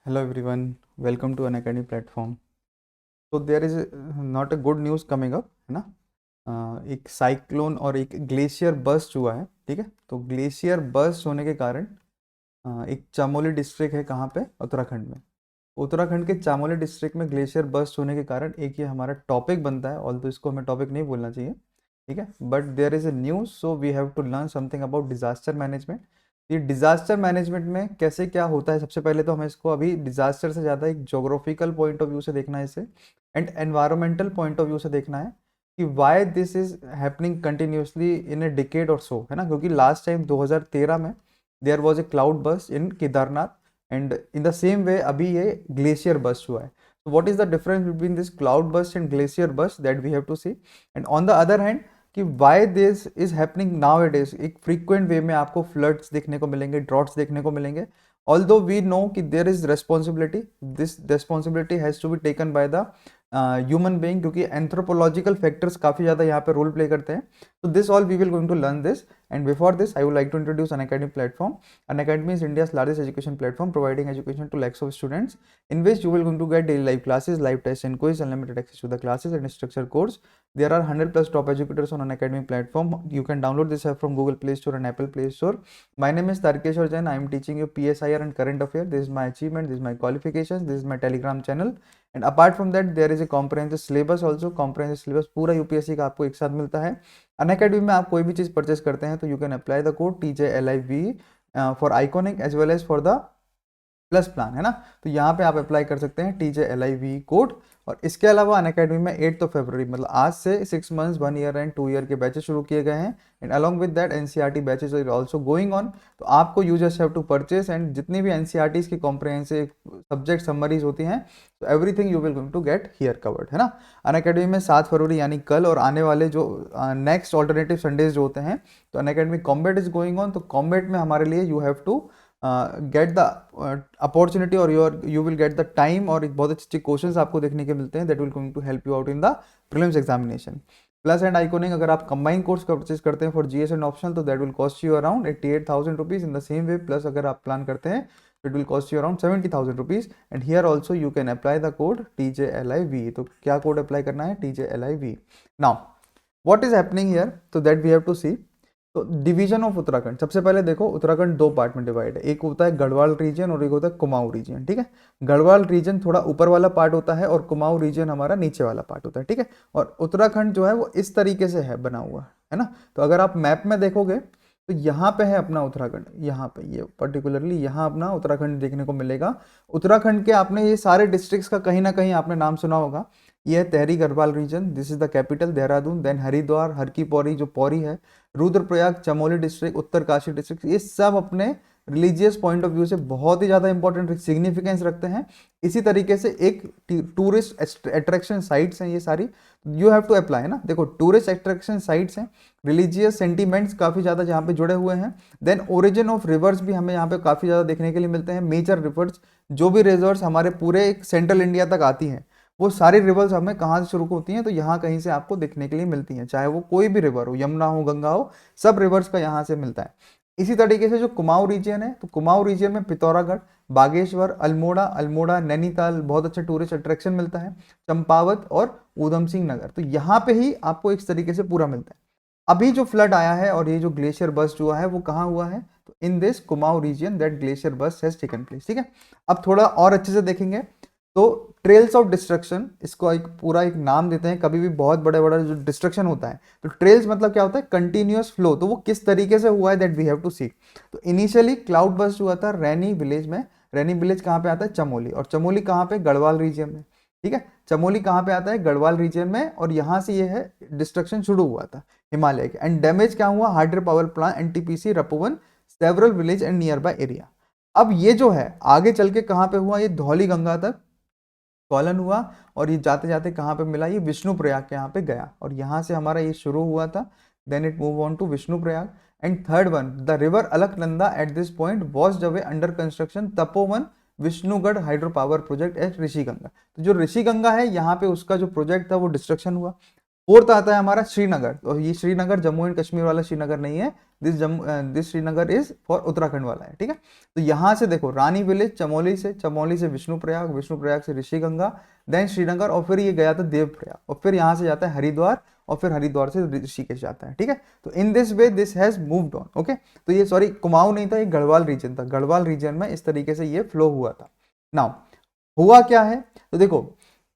Hello everyone, welcome to Unacademy platform. So there is not a good news coming up, है ना। एक cyclone और एक glacier burst हुआ है, ठीक है। तो ग्लेशियर बर्स्ट होने के कारण एक चामोली डिस्ट्रिक्ट है, कहाँ पे, उत्तराखंड में। उत्तराखंड के चामोली डिस्ट्रिक्ट में ग्लेशियर बर्स्ट होने के कारण एक ये हमारा टॉपिक बनता है, ऑल्दो इसको हमें टॉपिक नहीं बोलना चाहिए, ठीक है। But there is a news, so we have to learn something about disaster management. ये डिजास्टर मैनेजमेंट में कैसे क्या होता है, सबसे पहले तो हमें इसको अभी डिजास्टर से ज़्यादा एक जोग्राफिकल पॉइंट ऑफ व्यू से देखना है इसे, and environmental point of view से देखना है कि why this is happening continuously in a decade और सो, है ना। क्योंकि लास्ट टाइम 2013 में there was a cloud burst in Kedarnath, and in the same way अभी ये ग्लेशियर बर्स्ट हुआ है। So what is the difference between this cloud burst and glacier burst, that we have to see. And on the other hand कि why this is happening nowadays, एक frequent way में आपको floods देखने को मिलेंगे, droughts देखने को मिलेंगे। Although we know कि there is responsibility, this responsibility has to be taken by the human being, क्योंकि एंथ्रोपोलॉजिकल फैक्टर्स काफी ज्यादा यहाँ पे रोल प्ले करते हैं। तो this all we will going to learn this, and before this I would like to introduce Unacademy platform. Unacademy is India's largest education platform providing education to lakhs of students, in which you will going to get daily live classes, live tests and quiz, unlimited access to the classes and structured course. There are 100 plus top educators on Unacademy platform. You can download this app from Google Play Store and Apple Play Store. My name is Tarkeshwar Jain. I am teaching you PSIR and current affairs. This is my achievement, this is my qualifications, this is my Telegram channel. And apart from that, there is a comprehensive syllabus also. Comprehensive syllabus पूरा UPSC का आपको एक साथ मिलता है। Unacademy में आप कोई भी चीज़ परचेस करते हैं तो you can apply the code TJLIV for Iconic as well as for the plus plan, है ना। तो यहाँ पे आप अप्लाई कर सकते हैं TJLIV कोड। और इसके अलावा अनअकैडमी में 8 फरवरी मतलब आज से 6 मंथ्स 1 ईयर एंड 2 ईयर के बैचेस शुरू किए गए हैं, and along with that NCERT batches are also going on. तो आपको you just have to purchase, and जितनी भी NCERTs की कॉम्प्रिहेंसिव सब्जेक्ट समरीज होती हैं, तो everything you will going to get here covered, है ना। अनअकैडमी में 7 फरवरी यानी कल और आने वाले जो नेक्स्ट ऑल्टरनेटिव संडेज जो होते हैं, तो Unacademy combat is going on. तो कॉम्बैट में हमारे लिए you have to get the opportunity और you will get the time, और एक बहुत अच्छे क्वेश्चंस आपको देखने के मिलते हैं that will going to help you out in the prelims examination. Plus and iconic अगर आप कंबाइन कोर्स का परचेज करते हैं फॉर GS एंड ऑप्शनल, तो that will cost you around 88,000 rupees in the same way. Plus अगर आप plan करते हैं it will cost you around 70,000 rupees, and here also you can apply the code TJLIV। तो क्या code apply करना है? TJLIV। Now what is happening here, तो that we have to see. तो डिवीजन ऑफ उत्तराखंड, सबसे पहले देखो उत्तराखंड 2 पार्ट में डिवाइड है, एक होता है गढ़वाल रीजन और एक होता है कुमाऊं रीजन, ठीक है। गढ़वाल रीजन थोड़ा ऊपर वाला पार्ट होता है और कुमाऊं रीजन हमारा नीचे वाला पार्ट होता है, ठीक है। और उत्तराखंड जो है वो इस तरीके से है बना हुआ, है ना। तो अगर आप मैप में देखोगे तो यहाँ पे है अपना उत्तराखंड, यहाँ पे ये पर्टिकुलरली यहाँ अपना उत्तराखंड देखने को मिलेगा। उत्तराखंड के आपने ये सारे डिस्ट्रिक्ट्स का कहीं ना कहीं आपने नाम सुना होगा। ये है Tehri Garhwal region, this is the capital Dehradun, then Haridwar, Har ki Pauri जो पौड़ी है, रुद्रप्रयाग, चमोली डिस्ट्रिक्ट, उत्तरकाशी डिस्ट्रिक्ट, ये सब अपने रिलीजियस पॉइंट ऑफ व्यू से बहुत ही ज़्यादा इंपॉर्टेंट सिग्निफिकेंस रखते हैं। इसी तरीके से एक टूरिस्ट अट्रैक्शन साइट्स हैं ये सारी, यू हैव टू अप्लाई, है ना। देखो टूरिस्ट अट्रैक्शन साइट्स हैं, रिलीजियस सेंटीमेंट्स काफ़ी ज़्यादा जहाँ पे जुड़े हुए हैं। देन ओरिजिन ऑफ रिवर्स भी हमें यहाँ पे काफ़ी ज़्यादा देखने के लिए मिलते हैं। मेजर रिवर्स, जो भी रिवर्स हमारे पूरे सेंट्रल इंडिया तक आती हैं, वो सारी रिवर्स हमें कहाँ से शुरू होती हैं, तो यहाँ कहीं से आपको देखने के लिए मिलती हैं, चाहे वो कोई भी रिवर हो, यमुना हो, गंगा हो, सब रिवर्स का यहाँ से मिलता है। इसी तरीके से जो कुमाऊं रीजन है, तो कुमाऊं रीजन में पिथौरागढ़, बागेश्वर, अल्मोड़ा, नैनीताल बहुत अच्छा टूरिस्ट अट्रैक्शन मिलता है, चंपावत और ऊधम सिंह नगर, तो यहाँ पे ही आपको इस तरीके से पूरा मिलता है। अभी जो फ्लड आया है और ये जो ग्लेशियर बर्स्ट हुआ है वो कहाँ हुआ है, तो in this Kumaon region that glacier burst has taken place, ठीक है। अब थोड़ा और अच्छे से देखेंगे तो ट्रेल्स ऑफ डिस्ट्रक्शन, इसको एक पूरा एक नाम देते हैं। कभी भी बहुत बड़ा बड़ा जो डिस्ट्रक्शन होता है, तो ट्रेल्स मतलब क्या होता है? Continuous flow. तो वो किस तरीके से हुआ है that we have to see. तो इनिशियली क्लाउड बर्स्ट हुआ था रैनी विलेज में। रैनी विलेज कहाँ पे आता है? चमोली। और चमोली कहाँ पे? गढ़वाल रीजन में, ठीक है। चमोली कहाँ पे आता है? गढ़वाल रीजन में। और यहाँ से ये है डिस्ट्रक्शन शुरू हुआ था हिमालय के। एंड डैमेज क्या हुआ? Hydro power plant, NTPC, Tapovan, several village and nearby area. अब ये जो है आगे चल के कहाँ पे हुआ? ये धौली गंगा तक फॉलन हुआ, और ये जाते जाते कहाँ पे मिला? ये विष्णुप्रयाग के यहाँ पे गया, और यहाँ से हमारा ये शुरू हुआ था। Then it move on to Vishnuprayag. And third one, the river Alaknanda at this point was away under construction Tapovan Vishnugad hydro power project at Rishiganga. तो जो ऋषिगंगा है यहाँ पे उसका जो प्रोजेक्ट था वो डिस्ट्रक्शन हुआ। फोर्थ आता है हमारा श्रीनगर, तो ये श्रीनगर जम्मू एंड कश्मीर वाला श्रीनगर नहीं है, this Srinagar is for Uttarakhand वाला है, ठीक है। तो यहाँ से देखो रानी विलेज चमोली से विष्णुप्रयाग से ऋषिगंगा, देन श्रीनगर, और फिर ये गया था देवप्रयाग, और फिर यहाँ से जाता है हरिद्वार, और फिर हरिद्वार से ऋषिकेश जाता है, ठीक है। तो in this way this has moved on, okay. तो ये सॉरी कुमाऊं नहीं था, ये गढ़वाल रीजन था, गढ़वाल रीजन में इस तरीके से ये फ्लो हुआ था। नाउ हुआ क्या है, तो देखो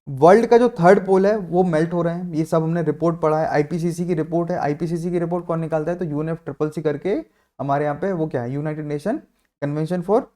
वर्ल्ड का जो थर्ड पोल है वो मेल्ट हो रहे हैं, ये सब हमने रिपोर्ट पढ़ा है, आईपीसीसी की रिपोर्ट है। आईपीसीसी की रिपोर्ट कौन निकालता है, तो यूएनएफसीसीसी करके हमारे यहाँ पे वो क्या है, United nation convention for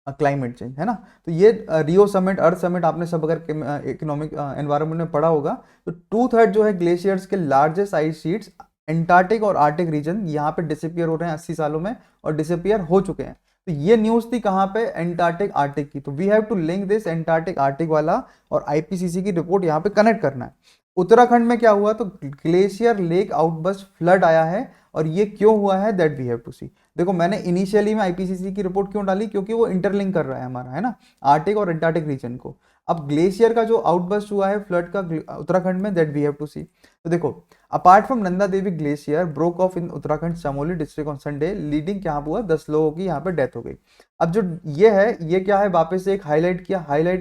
climate change, है ना। तो ये रियो समिट, अर्थ समिट आपने सब अगर इकोनॉमिक एनवायरनमेंट में पढ़ा होगा, तो 2/3 जो है ग्लेशियर्स के लार्जेस्ट आइस शीट्स एंटार्क्टिक और आर्टिक रीजन यहाँ पे डिसअपियर हो रहे हैं 80 सालों में, और डिसअपियर हो चुके हैं। तो ये न्यूज थी कहाँ पे, एंटार्क्टिक आर्टिक की। तो we have to link this Antarctic Arctic वाला और आईपीसीसी की रिपोर्ट यहाँ पे कनेक्ट करना है। उत्तराखंड में क्या हुआ, तो ग्लेशियर लेक आउटबर्स्ट फ्लड आया है, और ये क्यों हुआ है दैट वी हैव टू सी। देखो मैंने इनिशियली में आईपीसीसी की रिपोर्ट क्यों डाली, क्योंकि वो इंटरलिंक कर रहा है हमारा, है ना, आर्टिक और एंटार्क्टिक रीजन को। अब ग्लेशियर का जो आउटबर्स्ट हुआ है फ्लड का उत्तराखंड में, that we have to see. तो देखो apart from Nanda Devi glacier broke of in Uttarakhand Chamoli district on Sunday, leading क्या हुआ, 10 लोगों की यहाँ पे डेथ हो गई। अब जो ये है, ये क्या है, वापस से एक हाईलाइट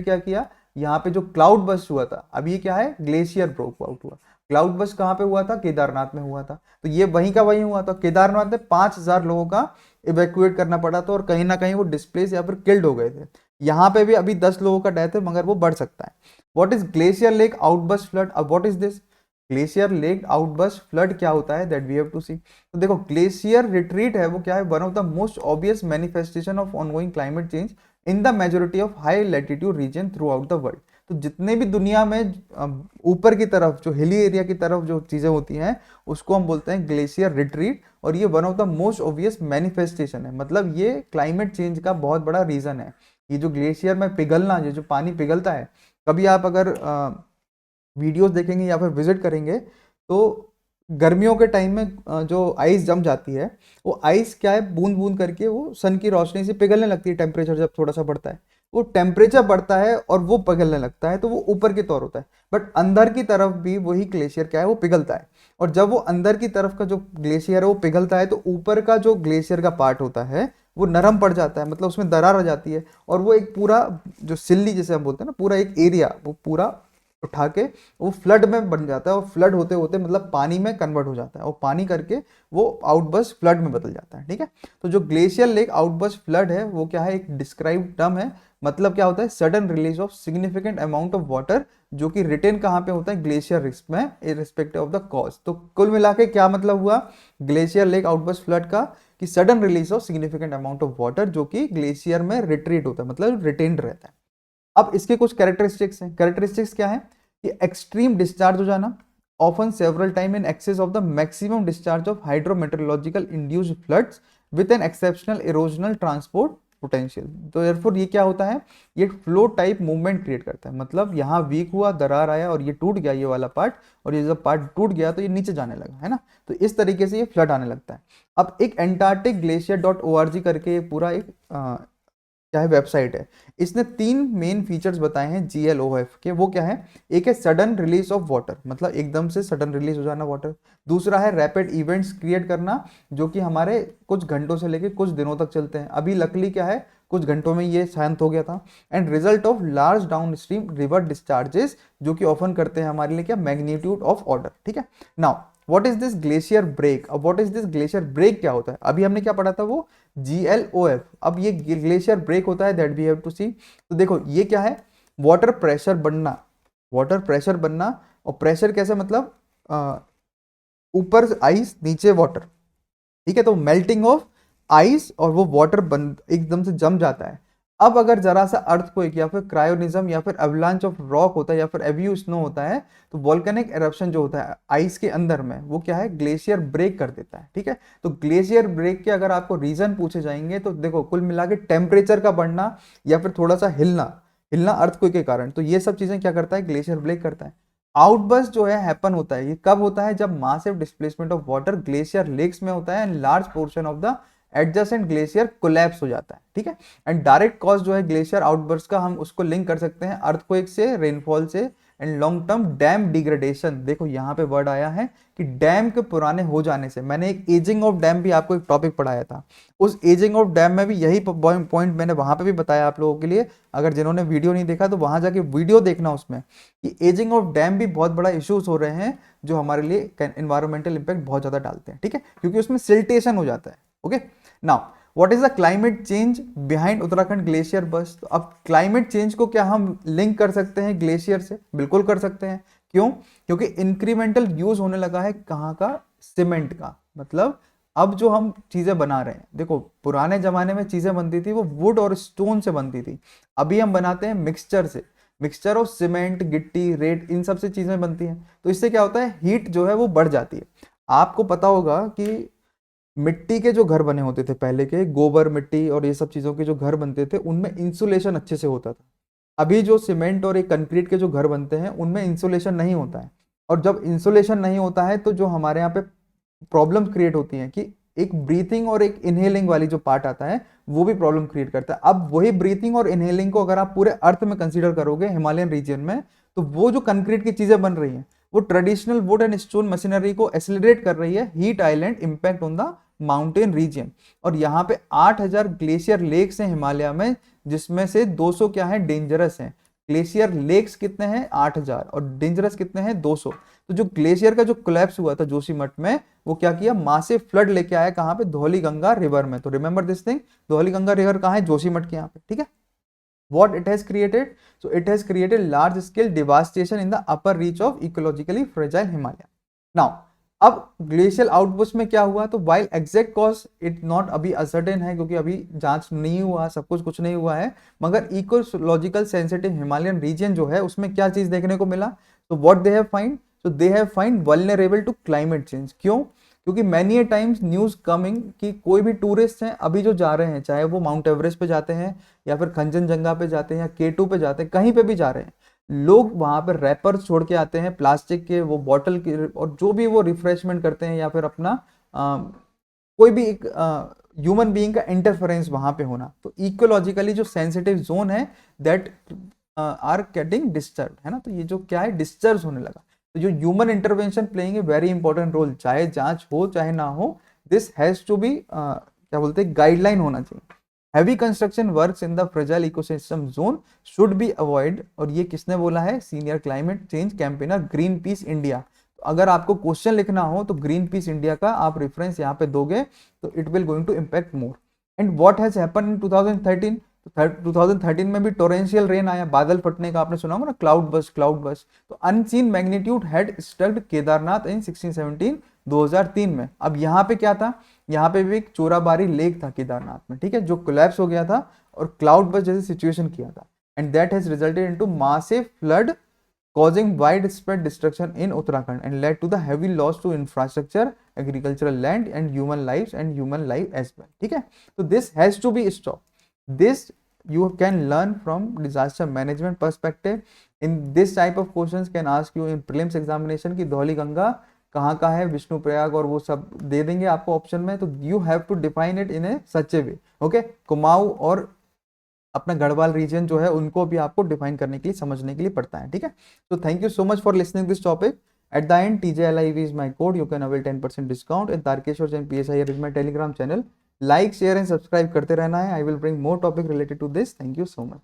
क्या किया, यहाँ पे जो क्लाउड बस्ट हुआ था, अब ये क्या है, ग्लेशियर ब्रोक आउट हुआ। क्लाउड बस्ट कहाँ पे हुआ था, केदारनाथ में हुआ था। तो ये वहीं का वहीं हुआ था, केदारनाथ में 5000 लोगों का इवैक्यूएट करना पड़ा था, और कहीं ना कहीं वो डिस्प्लेस या फिर किल्ड हो गए थे। यहाँ पे भी अभी 10 लोगों का डेथ है, मगर वो बढ़ सकता है। What is glacier lake outburst flood, अब what is this glacier lake outburst flood क्या होता है, that we have to see. तो देखो ग्लेशियर रिट्रीट है, वो क्या है, one of the most obvious manifestation of ongoing climate change in the majority of high latitude region throughout the world. तो जितने भी दुनिया में ऊपर की तरफ जो हिली एरिया की तरफ जो चीजें होती हैं, उसको हम बोलते हैं ग्लेशियर रिट्रीट, और ये one of the most obvious manifestation है, मतलब ये क्लाइमेट चेंज का बहुत बड़ा रीजन है। ये जो ग्लेशियर में पिघलना, ये जो पानी पिघलता है, कभी आप अगर वीडियोस देखेंगे या फिर विजिट करेंगे, तो गर्मियों के टाइम में जो आइस जम जाती है, वो आइस क्या है, बूंद बूंद करके वो सन की रोशनी से पिघलने लगती है। टेम्परेचर जब थोड़ा सा बढ़ता है, वो टेम्परेचर बढ़ता है और वो पिघलने लगता है, तो वो ऊपर की तौर होता है। बट अंदर की तरफ भी वही ग्लेशियर क्या है, वो पिघलता है। और जब वो अंदर की तरफ का जो ग्लेशियर है वो पिघलता है, तो ऊपर का जो ग्लेशियर का पार्ट होता है वो नरम पड़ जाता है, मतलब उसमें दरार आ जाती है, और वो एक पूरा जो सिल्ली जिसे हम बोलते हैं ना, पूरा एक एरिया वो पूरा उठा के वो फ्लड में बन जाता है, और फ्लड होते होते मतलब पानी में कन्वर्ट हो जाता है, और पानी करके वो आउटबर्स्ट फ्लड में बदल जाता है, ठीक है। तो जो ग्लेशियर लेक आउटबर्स्ट फ्लड है, वो क्या है, एक डिस्क्राइब टर्म है। मतलब क्या होता है, sudden release of significant amount of water, जो कि रिटेन कहाँ पे होता है, ग्लेशियर रिस्क में, इररिस्पेक्टिव ऑफ द कॉज। तो कुल मिला के क्या मतलब हुआ ग्लेशियर लेक आउटबर्स्ट फ्लड का, कि sudden release of significant amount of water, जो कि ग्लेशियर में रिट्रीट होता है, मतलब रिटेन्ड रहता है। अब इसके कुछ कैरेक्टरिस्टिक्स हैं। कैरेक्टरिस्टिक्स क्या है, कि एक्सट्रीम डिस्चार्ज हो जाना, often several time in excess of the maximum discharge of hydrometeorological induced floods with an exceptional erosional transport potential. तो देयरफॉर ये क्या होता है, ये फ्लो टाइप मूवमेंट क्रिएट करता है, मतलब यहाँ वीक हुआ, दरार आया और ये टूट गया, ये वाला पार्ट, और ये जब पार्ट टूट गया तो ये नीचे जाने लगा, है ना। तो इस तरीके से ये फ्लड आने लगता है। अब एक एंटार्क्टिक ग्लेशियर.org करके पूरा एक चाहे वेबसाइट है, इसने 3 मेन फीचर्स बताए हैं GLOF के। वो क्या है, एक है सडन रिलीज ऑफ वाटर, मतलब एकदम से सडन रिलीज हो जाना वाटर। दूसरा है रैपिड इवेंट्स क्रिएट करना, जो कि हमारे कुछ घंटों से लेकर कुछ दिनों तक चलते हैं। अभी लकली क्या है, कुछ घंटों में ये शांत हो गया था। And result of large down stream river discharges, जो कि ऑफन करते हैं हमारे लिए क्या, मैग्नीट्यूड ऑफ ऑर्डर, ठीक है। Now what is this glacier break, अब what is this glacier break क्या होता है, अभी हमने क्या पढ़ा था, वो GLOF। अब ये ग्लेशियर ब्रेक होता है, that we have to see. तो देखो ये क्या है, वाटर प्रेशर बनना, वाटर प्रेशर बनना, और प्रेशर कैसे, मतलब ऊपर आइस नीचे वाटर, ठीक है। तो मेल्टिंग ऑफ आइस और वो वाटर बन एकदम से जम जाता है। अब अगर जरा सा अर्थक्वेक या फिर क्रायोनिज्म या फिर एवलांच ऑफ रॉक होता है या फिर एव्यू स्नो होता है, तो वोल्केनिक एरप्शन जो होता है आइस के अंदर में, वो क्या है, ग्लेशियर ब्रेक कर देता है, ठीक है। तो ग्लेशियर ब्रेक के अगर आपको रीजन पूछे जाएंगे, तो देखो कुल मिला के टेम्परेचर का बढ़ना या फिर थोड़ा सा हिलना हिलना अर्थक्वेक के कारण, तो ये सब चीजें क्या करता है, ग्लेशियर ब्रेक करता है। आउटबर्स्ट जो है हैपन होता है, ये कब होता है, जब massive displacement of water glacier lakes में होता है, and large portion of the adjacent glacier collapse हो जाता है, ठीक है। एंड डायरेक्ट कॉज जो है ग्लेशियर आउटबर्स्ट का, हम उसको लिंक कर सकते हैं अर्थक्वेक से, रेनफॉल से, and long term dam degradation. देखो यहाँ पे वर्ड आया है कि डैम के पुराने हो जाने से, मैंने एक एजिंग ऑफ डैम भी आपको एक टॉपिक पढ़ाया था, उस एजिंग ऑफ डैम में भी यही पॉइंट मैंने वहां पे भी बताया आप लोगों के लिए। अगर जिन्होंने वीडियो नहीं देखा तो वहां जाके वीडियो देखना उसमें, कि एजिंग ऑफ डैम भी बहुत बड़ा इश्यूज हो रहे हैं जो हमारे लिए एनवायरमेंटल इंपैक्ट बहुत ज्यादा डालते हैं, ठीक है, क्योंकि उसमें सिल्टेशन हो जाता है। Okay, now what is the climate change behind Uttarakhand glacier burst. तो अब क्लाइमेट चेंज को क्या हम लिंक कर सकते हैं ग्लेशियर से? बिल्कुल कर सकते हैं। क्यों? क्योंकि इंक्रीमेंटल यूज होने लगा है कहाँ का? सीमेंट का। मतलब अब जो हम चीजें बना रहे हैं, देखो पुराने जमाने में चीजें बनती थी वो वुड और स्टोन से बनती थी, अभी हम बनाते हैं मिक्सचर से, मिक्सचर ऑफ सीमेंट, गिट्टी, रेत, इन सब से चीजें बनती हैं। तो इससे क्या होता है, हीट जो है वो बढ़ जाती है। आपको पता होगा कि मिट्टी के जो घर बने होते थे पहले के, गोबर मिट्टी और ये सब चीजों के जो घर बनते थे उनमें इंसुलेशन अच्छे से होता था। अभी जो सीमेंट और एक कंक्रीट के जो घर बनते हैं उनमें इंसुलेशन नहीं होता है, और जब इंसुलेशन नहीं होता है तो जो हमारे यहाँ पे प्रॉब्लम क्रिएट होती है कि एक ब्रीथिंग और एक इनहेलिंग वाली जो पार्ट आता है वो भी प्रॉब्लम क्रिएट करता है। अब वही ब्रीथिंग और इनहेलिंग को अगर आप पूरे अर्थ में कंसीडर करोगे हिमालयन रीजन में, तो वो जो कंक्रीट की चीजें बन रही हैं वो traditional would and stone machinery को एक्सेलरेट कर रही है, heat island impact on the mountain region. और यहाँ पे 8000 ग्लेशियर लेक्स हैं हिमालय में, जिसमें से 200 क्या है, डेंजरस हैं। ग्लेशियर लेक्स कितने हैं? 8000, और डेंजरस कितने हैं? 200। तो जो ग्लेशियर का जो कोलैप्स हुआ था जोशीमठ में, वो क्या किया, मासिव फ्लड लेके आया कहाँ पे? धौली गंगा रिवर में। तो remember this thing, Dhauli Ganga river कहाँ है? जोशीमठ के यहाँ पे, ठीक है। What it has created? So it has created large scale devastation in the upper reach of ecologically fragile Himalaya. Now, अब ग्लेशियल आउटबुस्ट में क्या हुआ? तो while exact cause it not अभी असर्टेन है, क्योंकि अभी जांच नहीं हुआ, सब कुछ नहीं हुआ है, मगर इकोलॉजिकल सेंसिटिव हिमालयन रीजन जो है उसमें क्या चीज देखने को मिला? तो व्हाट दे हैव फाइंड? तो they have find vulnerable to climate change. क्यों? क्योंकि many a times news coming कि कोई भी टूरिस्ट हैं अभी जो जा रहे हैं, चाहे वो माउंट एवरेस्ट पे जाते हैं या फिर कंचनजंगा पे जाते हैं या K2 पे जाते हैं, कहीं पे भी जा रहे हैं, लोग वहां पर रैपर छोड़ के आते हैं प्लास्टिक के, वो बॉटल के, और जो भी वो रिफ्रेशमेंट करते हैं या फिर अपना कोई भी एक ह्यूमन बीइंग का इंटरफेरेंस वहां पे होना। तो इकोलॉजिकली जो सेंसिटिव जोन है दैट आर गेटिंग डिस्टर्ब, है ना। तो ये जो क्या है, डिस्टर्ब होने लगा। तो जो human intervention playing a very important role, चाहे जांच हो चाहे ना हो, दिस हैज टू बी क्या बोलते हैं, गाइडलाइन होना चाहिए। Heavy construction works in the fragile ecosystem zone should be avoid. और ये किसने बोला है? Senior climate change campaigner green peas India. तो अगर आपको क्वेश्चन लिखना हो तो ग्रीन पीस इंडिया का आप रेफरेंस यहाँ पे दोगे तो it will going to impact more. And what has happened in 2013? तो 2013 में भी टोरेंशियल रेन आया, बादल फटने का आपने सुना होगा ना, क्लाउड बस्ट, क्लाउड बस्ट। तो अनसीन मैग्नीट्यूड हैड स्ट्रक्ड केदारनाथ इन 1617 2003 में। अब यहाँ पे क्या था? यहाँ पे भी एक चोराबारी लेक था केदारनाथ में, ठीक है, जो कोलैप्स हो गया था और क्लाउड बस्ट जैसे सिचुएशन किया था, and that has resulted into massive flood causing widespread destruction in Uttarakhand and led to the heavy loss to infrastructure, agricultural land and human lives and human life as well, ठीक है। तो this has to be stopped. This you can learn from disaster management perspective. In this type of questions can ask you in prelims examination कि धौली गंगा कहाँ का है, विष्णु प्रयाग, और वो सब दे देंगे आपको ऑप्शन में। तो you have to define it in a such a way, okay। Kumaon और अपना गढ़वाल रीजन जो है उनको भी आपको डिफाइन करने के लिए, समझने के लिए पड़ता है, ठीक है। तो thank you so much for listening this topic. At the end TJLIV is my code, you can avail 10% discount and Tarkeshwar Jain PSIR is my Telegram channel. Like share and subscribe करते रहना है। I will bring more topic related to this. Thank you so much.